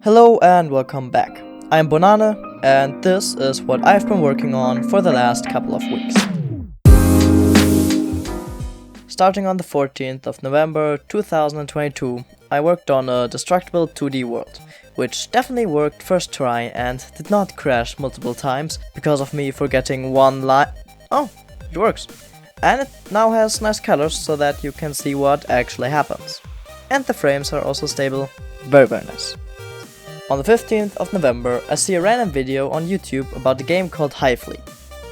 Hello and welcome back. I'm Bonane and this is what I've been working on for the last couple of weeks. Starting on the 14th of November 2022, I worked on a destructible 2D world, which definitely worked first try and did not crash multiple times because of me forgetting one line. Oh, it works. And it now has nice colors so that you can see what actually happens. And the frames are also stable, very nice. On the 15th of November, I see a random video on YouTube about a game called Fleet.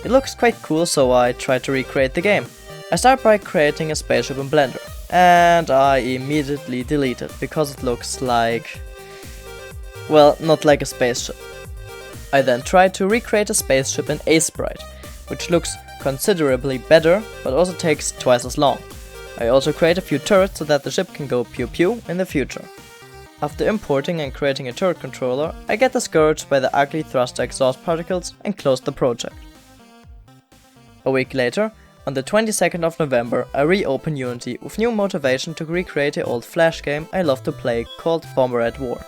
It looks quite cool, so I tried to recreate the game. I start by creating a spaceship in Blender, and I immediately delete it because it looks like, well, not like a spaceship. I then tried to recreate a spaceship in Acer, which looks considerably better, but also takes twice as long. I also create a few turrets so that the ship can go pew pew in the future. After importing and creating a turret controller, I get discouraged by the ugly thruster exhaust particles and close the project. A week later, on the 22nd of November, I reopen Unity with new motivation to recreate an old Flash game I love to play called Bomber at War.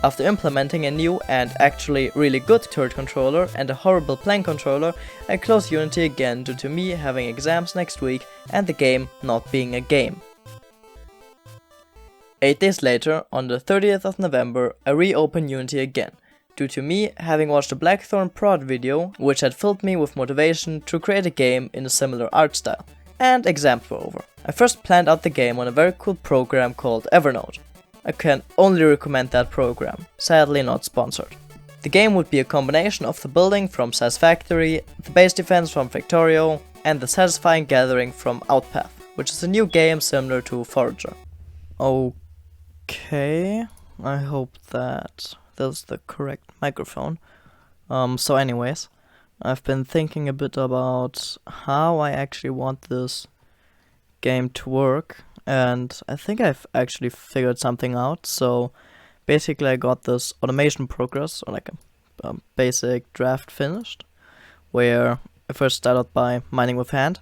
After implementing a new and actually really good turret controller and a horrible plane controller, I close Unity again due to me having exams next week and the game not being a game. 8 days later, on the 30th of November, I reopen Unity again, due to me having watched a Blackthorn prod video, which had filled me with motivation to create a game in a similar art style, and exams were over. I first planned out the game on a very cool program called Evernote. I can only recommend that program, sadly not sponsored. The game would be a combination of the building from Satisfactory, the base defense from Factorio, and the satisfying gathering from Outpath, which is a new game similar to Forager. Okay, I hope that that's the correct microphone. So anyways, I've been thinking a bit about how I actually want this game to work, and I think I've actually figured something out. So basically I got this automation progress, or like a basic draft finished, where I first started by mining with hand,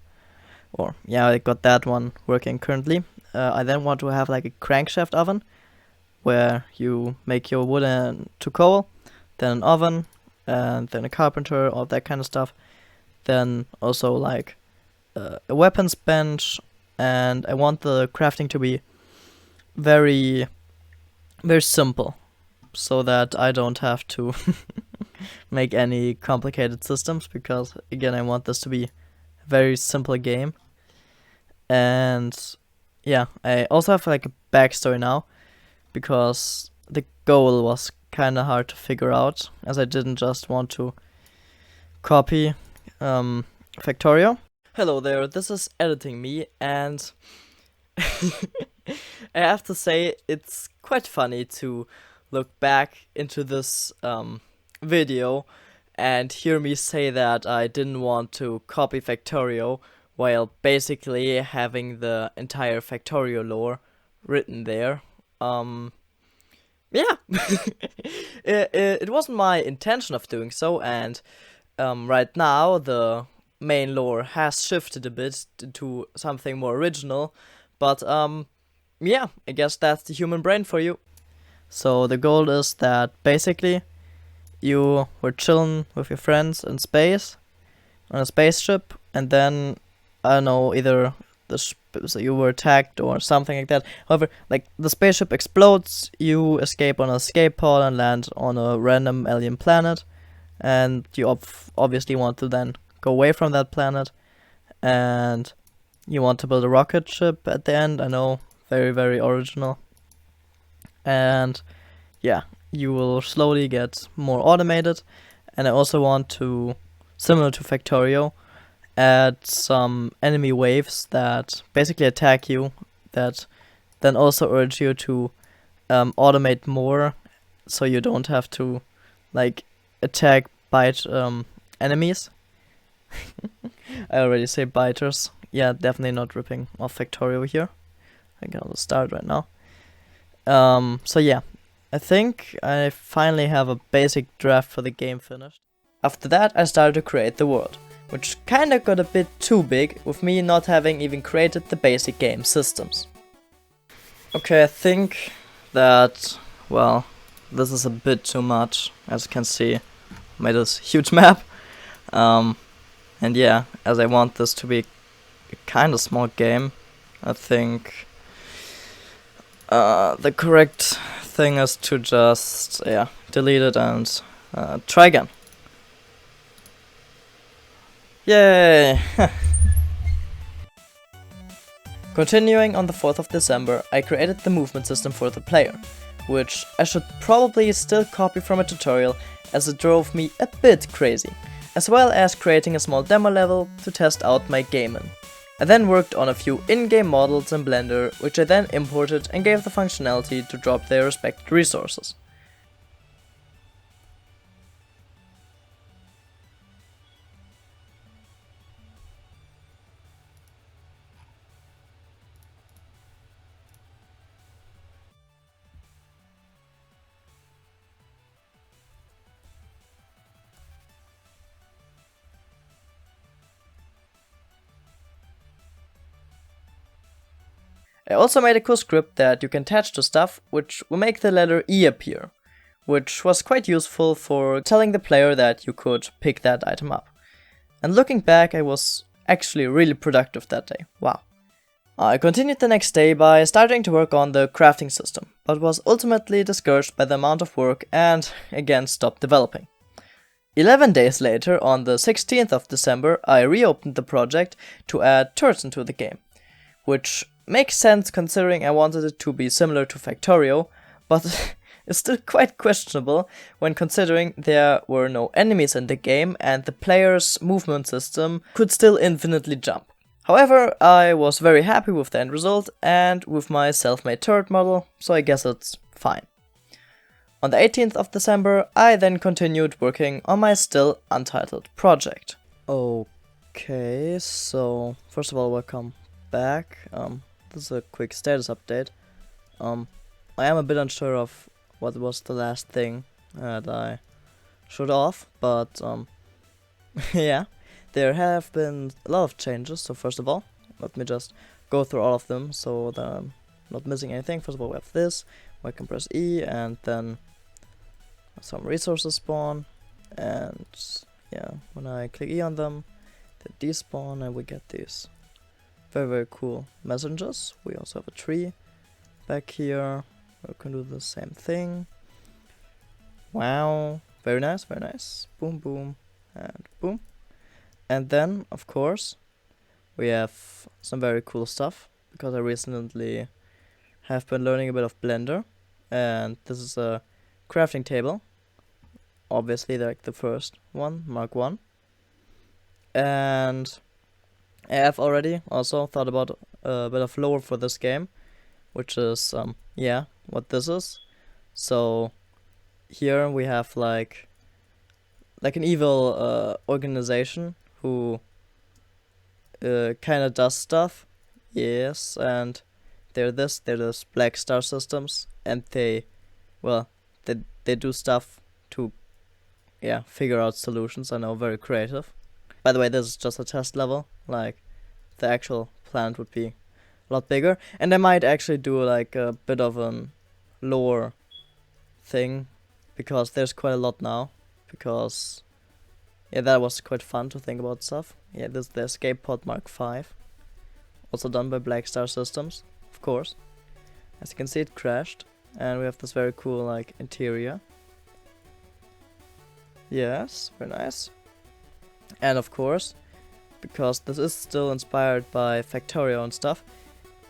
or yeah, I got that one working currently. I then want to have like a crankshaft oven, where you make your wood into coal, then an oven, and then a carpenter, all that kind of stuff. Then also like a weapons bench, and I want the crafting to be very simple, so that I don't have to make any complicated systems, because again I want this to be a very simple game. And yeah, I also have like a backstory now, because the goal was kinda hard to figure out, as I didn't just want to copy Factorio. Hello there, this is editing me, and I have to say it's quite funny to look back into this video and hear me say that I didn't want to copy Factorio, while basically having the entire Factorio lore written there. Yeah, it wasn't my intention of doing so, and right now the main lore has shifted a bit to something more original, but yeah, I guess that's the human brain for you. So the goal is that basically you were chilling with your friends in space, on a spaceship, and then, I don't know, either so you were attacked or something like that. However, like the spaceship explodes, you escape on an escape pod and land on a random alien planet, and you obviously want to then go away from that planet, and you want to build a rocket ship at the end. I know, very original. And yeah, you will slowly get more automated, and I also want to, similar to Factorio, add some enemy waves that basically attack you, that then also urge you to automate more, so you don't have to like bite enemies. I already say biters. Yeah, definitely not ripping off Factorio here. I can start right now. So yeah, I think I finally have a basic draft for the game finished. After that, I started to create the world, which kinda got a bit too big, with me not having even created the basic game systems. Okay, I think that, well, this is a bit too much. As you can see, made this huge map. And yeah, as I want this to be a kind of small game, I think the correct thing is to just delete it and try again. Yay! Continuing on the 4th of December, I created the movement system for the player, which I should probably still copy from a tutorial as it drove me a bit crazy, as well as creating a small demo level to test out my game in. I then worked on a few in-game models in Blender, which I then imported and gave the functionality to drop their respected resources. I also made a cool script that you can attach to stuff, which will make the letter E appear, which was quite useful for telling the player that you could pick that item up. And looking back, I was actually really productive that day. Wow. I continued the next day by starting to work on the crafting system, but was ultimately discouraged by the amount of work and again stopped developing. 11 days later, on the 16th of December, I reopened the project to add turrets into the game, which makes sense considering I wanted it to be similar to Factorio, but it's still quite questionable when considering there were no enemies in the game and the player's movement system could still infinitely jump. However, I was very happy with the end result and with my self-made turret model, so I guess it's fine. On the 18th of December, I then continued working on my still untitled project. Okay, so first of all, welcome back. This is a quick status update. I am a bit unsure of what was the last thing that I showed off, but yeah, there have been a lot of changes. So first of all, let me just go through all of them so that I'm not missing anything. First of all, we have this, I can press E and then some resources spawn, and yeah, when I click E on them, they despawn and we get these very cool messengers. We also have a tree back here. We can do the same thing. Wow, very nice, very nice. Boom, boom, and boom. And then, of course, we have some very cool stuff, because I recently have been learning a bit of Blender, and this is a crafting table. Obviously, like the first one, Mark 1. And I have already also thought about a bit of lore for this game, which is, yeah, what this is. So here we have like an evil organization who kind of does stuff. Yes, and they're this Black Star Systems, and they do stuff to figure out solutions. I know, very creative. By the way, this is just a test level. Like, the actual planet would be a lot bigger, and I might actually do like a bit of a lore thing, because there's quite a lot now. Because yeah, that was quite fun to think about stuff. Yeah, this is the Escape Pod Mark 5, also done by Black Star Systems, of course. As you can see, it crashed, and we have this very cool like interior. Yes, very nice. And of course, because this is still inspired by Factorio and stuff,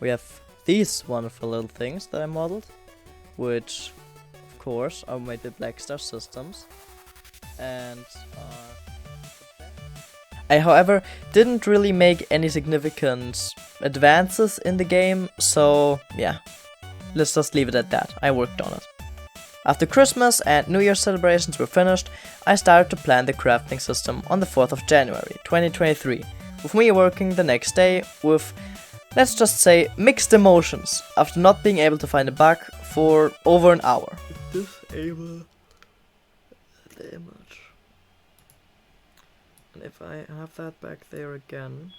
we have these wonderful little things that I modeled, which of course are made by Black Star Systems. And I, however, didn't really make any significant advances in the game, so yeah, let's just leave it at that. I worked on it. After Christmas and New Year's celebrations were finished, I started to plan the crafting system on the 4th of January 2023, with me working the next day with, let's just say, mixed emotions after not being able to find a bug for over an hour. Disable the image. And if I have that back there again,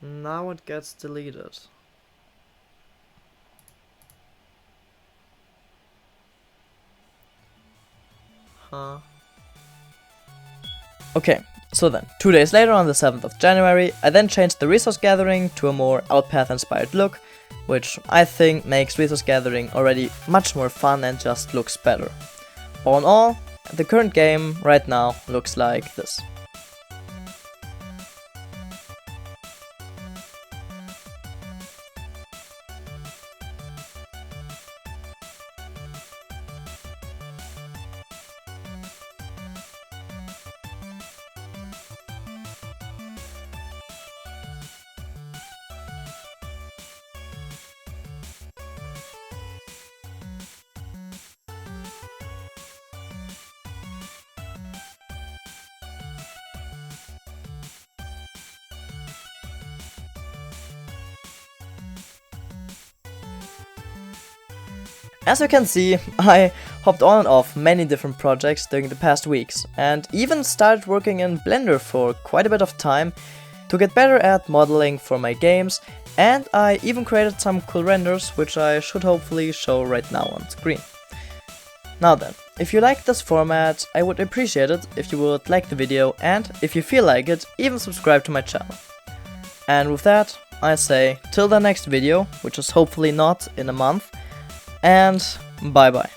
now it gets deleted. Okay, so then, 2 days later on the 7th of January, I then changed the resource gathering to a more Outpath inspired look, which I think makes resource gathering already much more fun and just looks better. All in all, the current game right now looks like this. As you can see, I hopped on and off many different projects during the past weeks, and even started working in Blender for quite a bit of time to get better at modeling for my games, and I even created some cool renders which I should hopefully show right now on screen. Now then, if you like this format, I would appreciate it if you would like the video, and if you feel like it, even subscribe to my channel. And with that, I say till the next video, which is hopefully not in a month, and bye bye.